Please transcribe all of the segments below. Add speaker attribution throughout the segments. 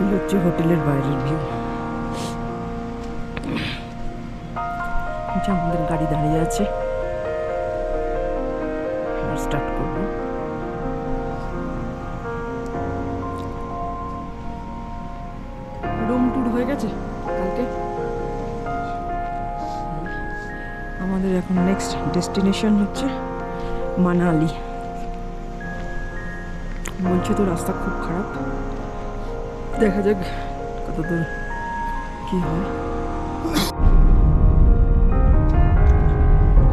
Speaker 1: এই হচ্ছে হোটেলের বাইরের ভিউ। আমাদের গাড়ি দাঁড়িয়ে আছে, স্টার্ট করব। রুম ট্যুর হয়ে গেছে কালকে। আমাদের এখন নেক্সট ডেস্টিনেশন হচ্ছে মানালি। বলছে তো রাস্তা খুব খারাপ, দেখা যাক কতদূর কি হয়।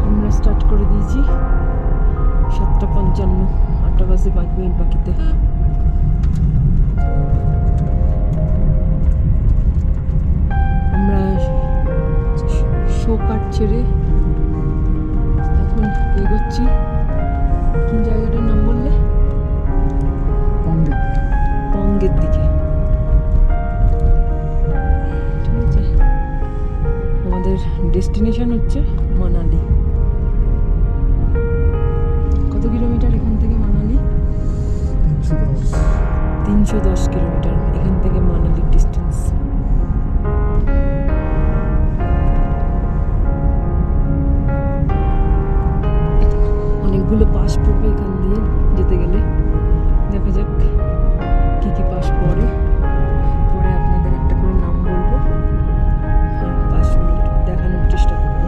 Speaker 1: আমরা স্টার্ট করে দিয়েছি 7:55, 8টা বাজে 5 মিনিট বাকিতে। আমরা শো কাট ছেড়ে এখন এগোচ্ছি। কি জায়গাটার নাম বললে? পঙ্গের দিকে। ঠিক আছে, আমাদের ডেস্টিনেশন হচ্ছে মানালি। কত কিলোমিটার এখান থেকে মানালি? 310 কিলোমিটার এখান থেকে মানালির ডিস্টেন্স। অনেকগুলো পাস পড়বে এখান দিয়ে যেতে গেলে। দেখা যাক কি কি পাস পড়ে, পরে আপনাদের একটা করে নাম বলবো। হ্যাঁ, পাসগুলো দেখানোর চেষ্টা করবো।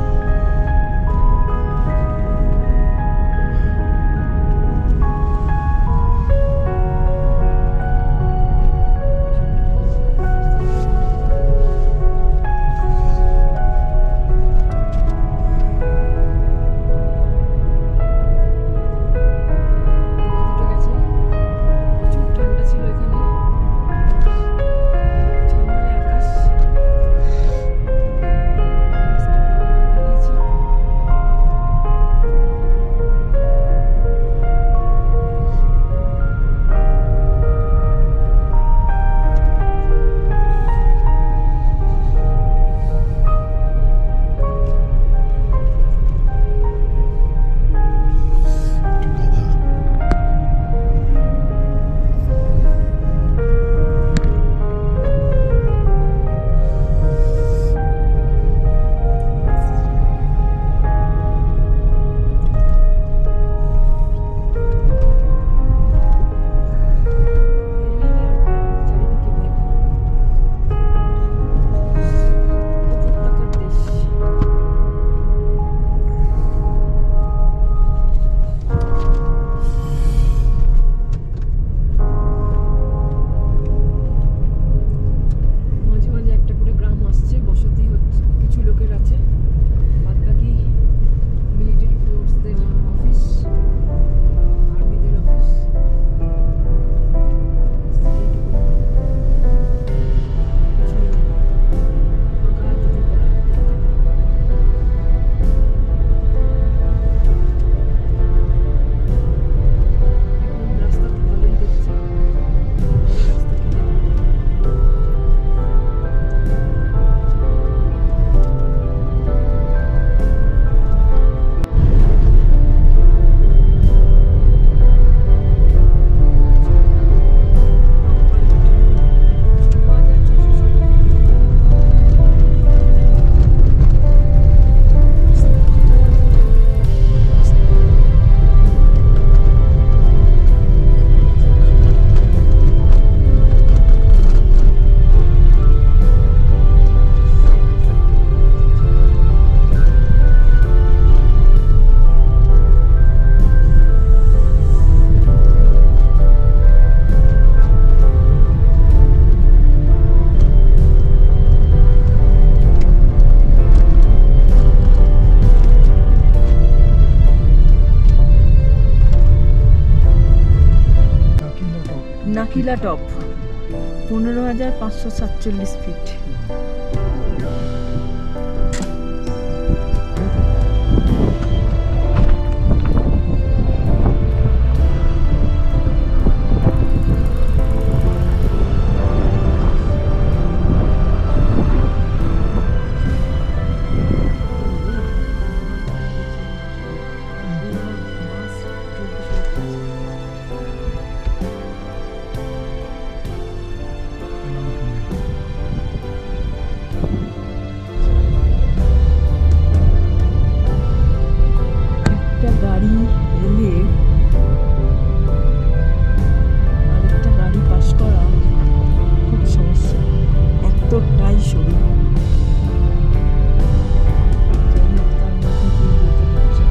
Speaker 1: নাকিলা টপ 15,547 ফিট। একটা গাড়ি এলে আরেকটা গাড়ি পাস করা খুব সমস্যা, এতটাই সরু। যাই হোক, তার মধ্যে দিয়ে যেতে হচ্ছে,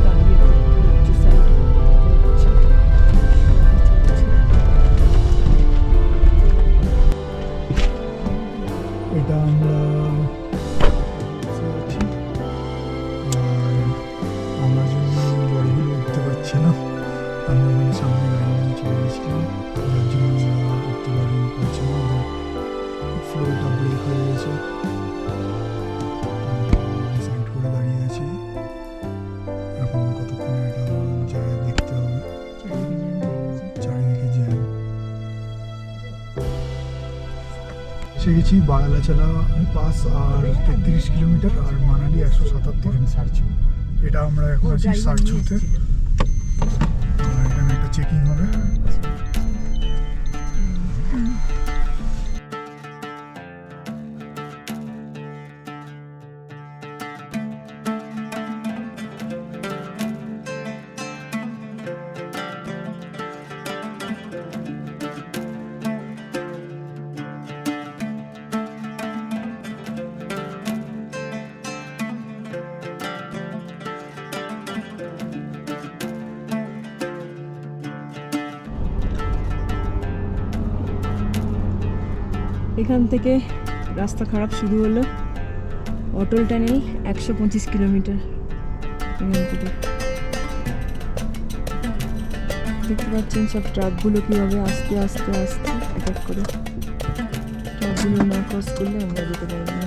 Speaker 1: দাঁড়িয়ে করতে হচ্ছে, সাইডে করতে হচ্ছে,
Speaker 2: এটা আমরা বসে আছি, আর আমার জন্য গাড়িগুলো উঠতে পারছে না। আমি ওখানে সামনে গাড়ি নিয়ে চলে গেছিলাম, যার জন্য ওরা উঠতে পারছে না, ওদের ফ্লোরটা ব্রেক হয়ে গেছে। সাইড করে দাঁড়িয়ে আছি, এখন কতক্ষণ এটা যায় দেখতে হবে। চারিদিকে জ্যাম। এসে গেছি বারালাচালা পাস, আর 33 কিলোমিটার, আর মানালি 177। এটা আমরা এখন আছি সারচুতে, আর এখানে একটা চেকিং হবে।
Speaker 1: এখান থেকে রাস্তা খারাপ শুরু হলো, অটোলটা নেই 125 কিলোমিটার এখান থেকে। দেখতে পাচ্ছেন সব ট্রাকগুলো কীভাবে আস্তে আস্তে আস্তে এক এক করে, ট্রাকগুলো না ক্রস করলে আমরা যেতে পারবো না।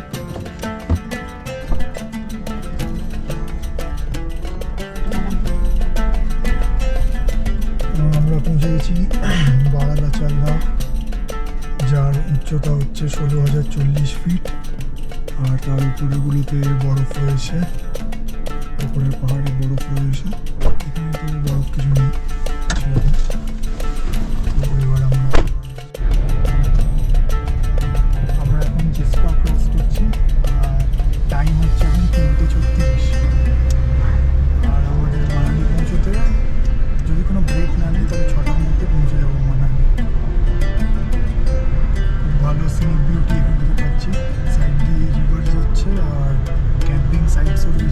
Speaker 2: আমরা পৌঁছে গেছি বারালাচালা, যার উচ্চতা হচ্ছে 16,040 ফিট, আর তার উপরেগুলোতে বরফ রয়েছে, উপরের পাহাড়ে বরফ রয়েছে। এখানে তো বরফ কিছু নেই সেরকম। তো এবার আমরা এখন চেষ্টা ক্রস করছি, আর টাইম হচ্ছে এখন 3:36। আর আমাদের মানালি পৌঁছতে যদি কোনো ব্রেক না নিই তবে 6টার মধ্যে পৌঁছে যাবো মানালি। ভালো সিনিক বিউটি এখান থেকে পাচ্ছি, সাইড দিয়ে রিভার যাচ্ছে, আর ক্যাম্পিং সাইটসও রয়েছে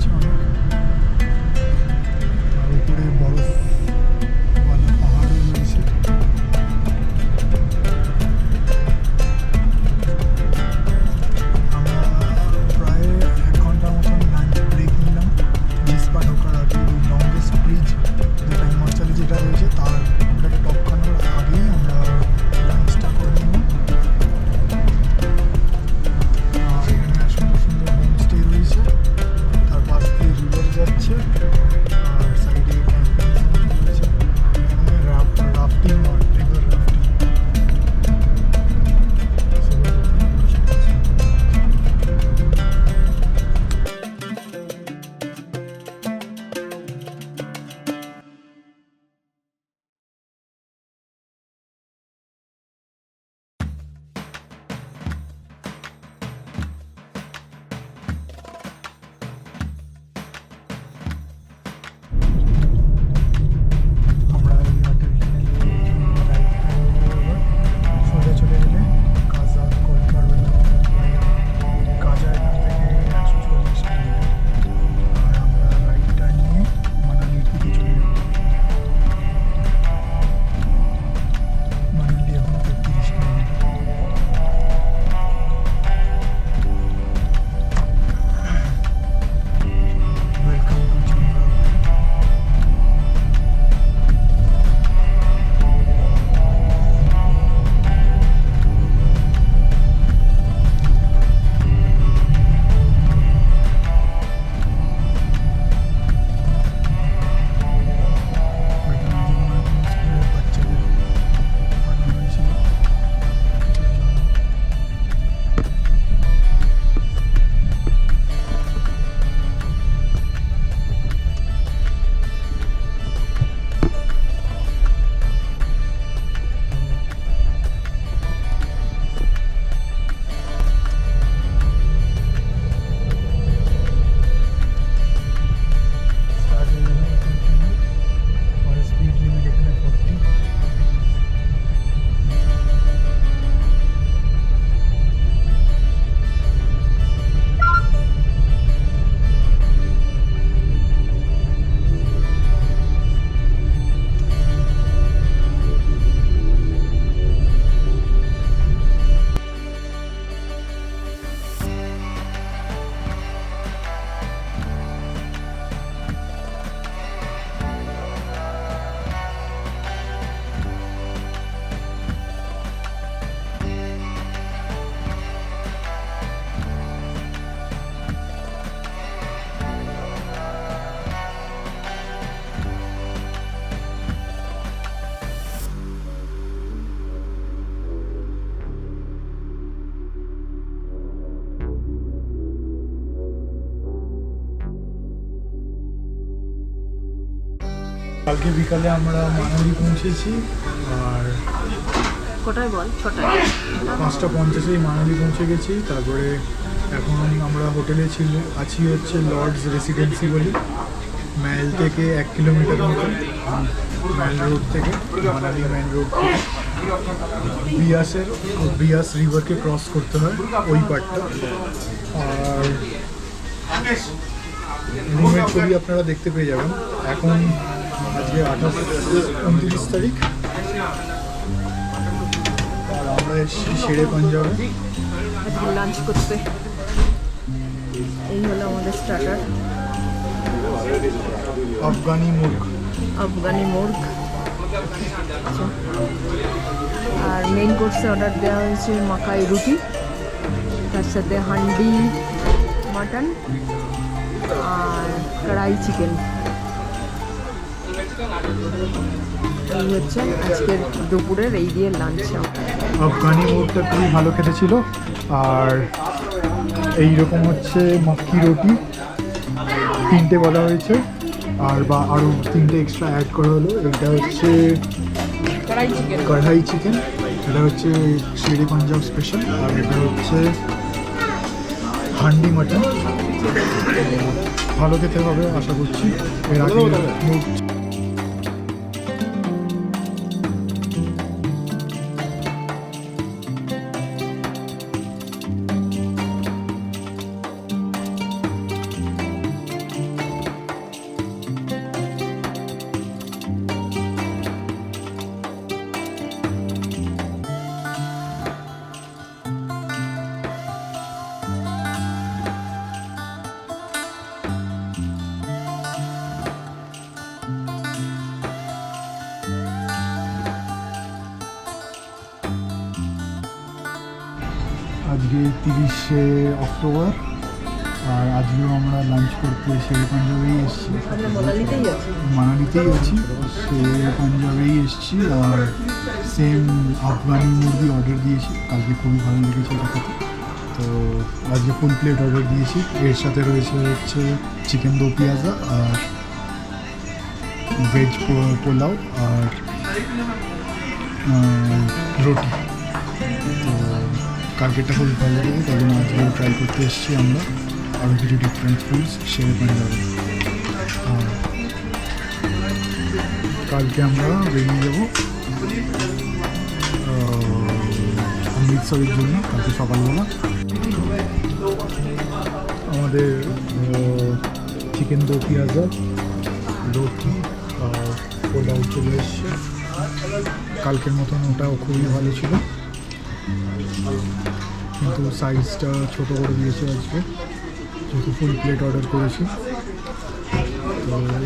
Speaker 2: কালকে বিকালে আমরা মানালি পৌঁছেছি আর
Speaker 1: কটায় বল? 6টায়।
Speaker 2: 5:50 মানালি পৌঁছে গেছি। তারপরে এখন আমরা হোটেলে আছি হচ্ছে লর্ডস রেসিডেন্সি বলে, ম্যাল থেকে 1 কিলোমিটার মতো, ম্যাল রোড থেকে, মানালি মেন রোড থেকে বিয়াস রিভারকে ক্রস করতে হয় ওই পার্টটা। আর রুমের ছবি আপনারা দেখতে পেয়ে যাবেন। এখন আজকে 29 তারিখ আর আমরা এসেছি শেরে পাঞ্জাবে
Speaker 1: আজকে লাঞ্চ করতে। এই হলো আমাদের স্টার্টার,
Speaker 2: আফগানি মুর্গ।
Speaker 1: আচ্ছা। আর মেইন কোর্সে অর্ডার দেওয়া হয়েছে মাকাই রুটি, তার সাথে হান্ডি মাটন আর কড়াই চিকেন। এই হচ্ছে আজকের দুপুরের এই দিয়ে লাঞ্চ।
Speaker 2: আফগানি মুর্গটা খুবই ভালো খেতে ছিল। আর এইরকম হচ্ছে মাক্কি রুটি 3টে বলা হয়েছে, আর আরও 3টে এক্সট্রা অ্যাড করা হলো। এটা হচ্ছে কড়াই চিকেন, এটা হচ্ছে শেরে পাঞ্জাব স্পেশাল, আর এটা হচ্ছে হান্ডি মাটন। ভালো খেতে হবে আশা করছি। এর আগে মুর্গ আজকে 30শে অক্টোবর, আর আজকেও আমরা লাঞ্চ করতে শেরে পাঞ্জাবেই এসেছি। মানালিতেই আছি, শেরে পাঞ্জাবেই এসেছি। আর সেম আফগানি মুরগি অর্ডার দিয়েছি, কালকে খুবই ভালো লেগেছে এটা খেতে। তো আজকে ফুল প্লেট অর্ডার দিয়েছি। এর সাথে রয়েছে হচ্ছে চিকেন দো পিয়াজা আর ভেজ পোলাও আর রুটি। তো কালকেটা খুবই ভালো লেগেছে, তাই জন্য আজকেও ট্রাই করতে এসেছি আমরা আরও কিছু ডিফারেন্ট ফুডস শেরে পাঞ্জাবে। আর কালকে আমরা বেরিয়ে যাব অমৃতসরের জন্য কালকে সকালবেলা। আমাদের চিকেন দো পিয়াজা, রুটি আর পোলাও চলে এসছে। কালকের মতন ওটাও খুবই ভালো ছিল, কিন্তু সাইজটা ছোটো করে দিয়েছে আজকে, যেহেতু ফুল প্লেট অর্ডার করেছি। তো